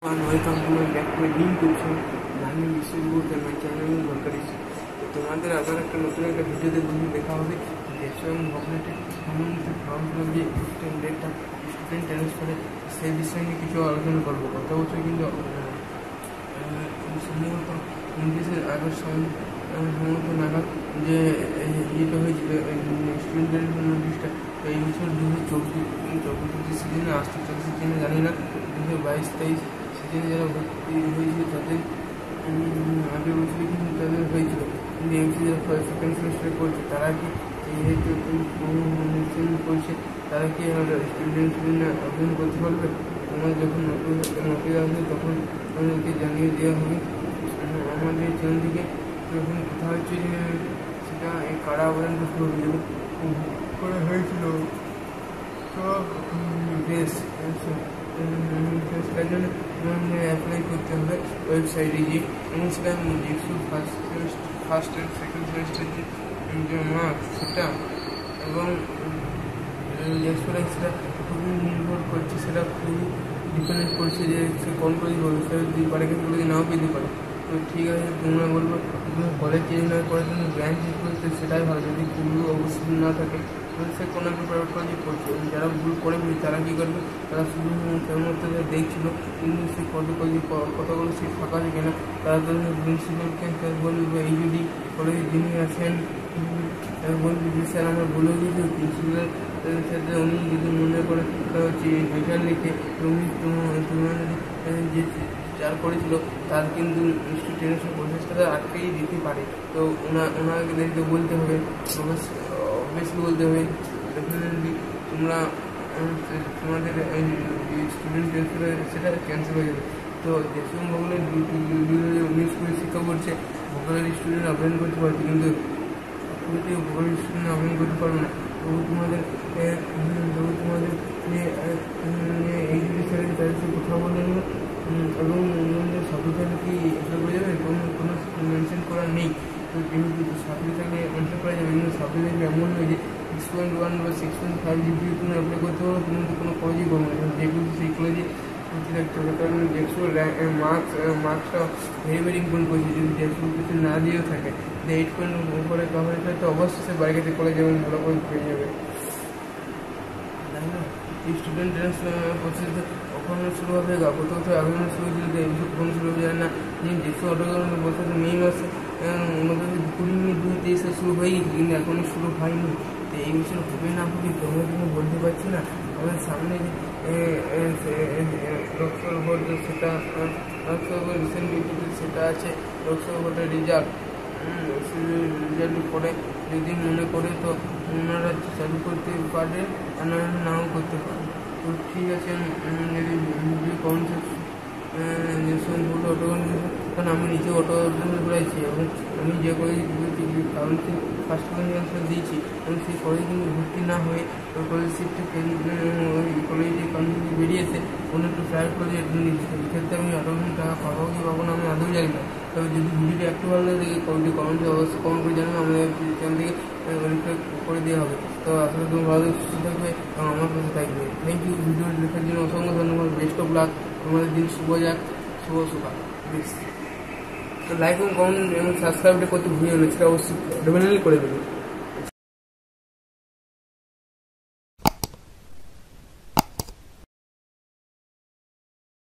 Welcome to my back to YouTube channel. আমি বিশ্ববিভূত my channel দরকারি। তোমাদের আবার একটা নতুন একটা ভিডিওতে দেখা হবে দেশম ভবনেটের সম্বন্ধিত ফর্ম ফিল যে ডেটটা স্টুডেন্ট ট্রান্সফারে সেই বিষয় নিয়ে কিছু আলোচনা করবো। গত বছর কিন্তু সম্ভবত 29 আগস্ট সম্ভবত নাগাদ যে ইয়েটা হয়েছিল স্টুডেন্ট নোটিশটা, এই বছর 2024 সিজনে আসতে চলছে সিজনে জানি না, 2022-23 সিজনে যারা ভর্তি হয়েছিল তাদের আগের বছরই কিন্তু তাদের হয়েছিল, কিন্তু এমসি যারা সেকেন্ড সেমিস্টারে পড়ছে তারা কি করছে তারা কি স্টুডেন্ট আবেদন করতে পারবে? তোমার যখন নোটিশ আসবে তখন আমাদেরকে জানিয়ে দেওয়া হবে। আমাদের চ্যানেল থেকে যখন কথা হচ্ছে যে সেটা এই কারা আবেদন করতে হবে করা হয়েছিল, তো বেশ তার জন্য অ্যাপ্লাই করতে হবে ওয়েবসাইটে গিয়ে, এবং সেটা দেখছো ফার্স্ট অ্যান্ড সেকেন্ড সেমিস্টার যে মার্কস সেটা, এবং সেটা খুবই নির্ভর করছে, সেটা খুবই ডিপেন্ডেন্ট করছে যে সে কোন কলেজ বলবে, সে যদি পারে কিন্তু কলেজে নাও পেতে পারে। তো ঠিক আছে, তোমরা বলবো কলেজ চেঞ্জ না করার জন্য ব্রাঞ্চ চেঞ্জ করতে সেটাই ভালো। যদি ভুল অবস্থা না থাকে তাহলে সে কোনো একটা প্রাইভেট কলেজে পড়ছে, যারা ভুল করে তারা কী করবে, তারা শুধু কেবলমাত্র দেখছিল কিন্তু সে কতগুলো সিট ফাঁকা আছে কিনা, তারা তো প্রিন্সিপালকে বলবে, এই যদি কলেজে যিনি আছেন বলবে যে স্যার আমার ভুলে গেছি, প্রিন্সিপালের সাথে উনি যদি মনে করে লেটার লিখে তোমার যে যার করেছিল তার কিন্তু স্টুডেন্টের প্রসেসটা আটকেই দিতে পারে। তো ওনাদেরকে বলতে হবে, অবভিয়াসলি বলতে হবে ডেফিনেটলি তোমরা তোমাদের স্টুডেন্ট সেটা ক্যান্সেল হয়ে যাবে। তো দেশম ভূগোলের 2019 শিক্ষা করছে ভূগোলের স্টুডেন্ট আবেদন করতে পারছে, কিন্তু ভূগোলের স্টুডেন্ট আবেদন করতে পারবে না। তবু তোমাদের এই বিষয়ে তাদের সাথে কথা বলে নেব, এবং সাবজেক্ট কি অ্যাপ্লাই করা যাবে কোনো মেনশন করা নেই। তো যেহেতু সাবজেক্ট থাকলে অ্যান্সার করা যাবে, কিন্তু সাবজেক্ট এমন নয় যে 6.1 বা 6.5 জিপিএ তুমি অ্যাপ্লাই করতে পারো, তুমি তো কোনো কলেজেই পাবো না, যেগুলো সেই কলেজে ভর্তি থাকতে হবে। কারণ দেখছো মার্কসটা ভেরি ইম্পর্টেন্ট করছে। যদি দেখছো কিছু না দিয়েও থাকে, যে 8 পয়েন্ট উপরে কভারেজ হয় তো অবশ্যই সে বাইরে গেছে কলেজে এবং ভালো কলেজ পেয়ে যাবে, তাই না? স্টুডেন্ট প্রসেস কখনো শুরু হবে, গত আবেদন শুরু হয়েছিল, যে এই কখনো শুরু হবে জানে না। দেখছো অটোগ্রাম বছর মে মাসে 2023 শুরু হয়ে গেছে, কিন্তু এখনই শুরু হয়নি। তো এই বছর হবে না হবে তোমরা কিন্তু বলতে পারছি না। আমাদের সামনে যে লোকসভা ভোট সেটা রিসেন্টলি সেটা আছে, লোকসভা ভোটের রেজাল্ট পরে যদি মনে করে তো ওনারা চালু করতে পারে, ওনারা নাও করতে পারে। তো ঠিক আছে, যদি ভোট অটো কারণ আমি নিজে অটো করেছি, এবং আমি যে কলেজ কাউন্সিল ফার্স্ট কলেজ দিয়েছি, এবং সেই কলেজ কিন্তু ভর্তি না হয়ে ওই কলেজ সিটটা ওই কলেজে কাউন্সিল বেরিয়েছে অন্য একটু প্রাইভেট কলেজে অ্যাডমিশন নিয়েছি। সেক্ষেত্রে আমি 18,000 টাকা পাবো কি পাবো না আমি আদৌ জানি না। তবে যদি ভিডিওটা একটু ভালো লাগে কমেন্টে অবশ্যই কমেন্ট করে জানাবে, আমাদের চ্যানেল থেকে ভেরিফাই করে দেওয়া হবে। তো আসলে তুমি ভালো সুস্থ থাকবে এবং আমার কাছে থাকবে। থ্যাংক ইউ, ভিডিও দেখার জন্য অসংখ্য ধন্যবাদ। বেস্ট অফ লাক, তোমাদের দিন শুভ যাক, শুভ সকাল। বেশ, তো লাইক এবং কমেন্ট এবং সাবস্ক্রাইবটা করতে ভুলিও না, সেটা অবশ্যই ডেফিনেটলি করে দেবে।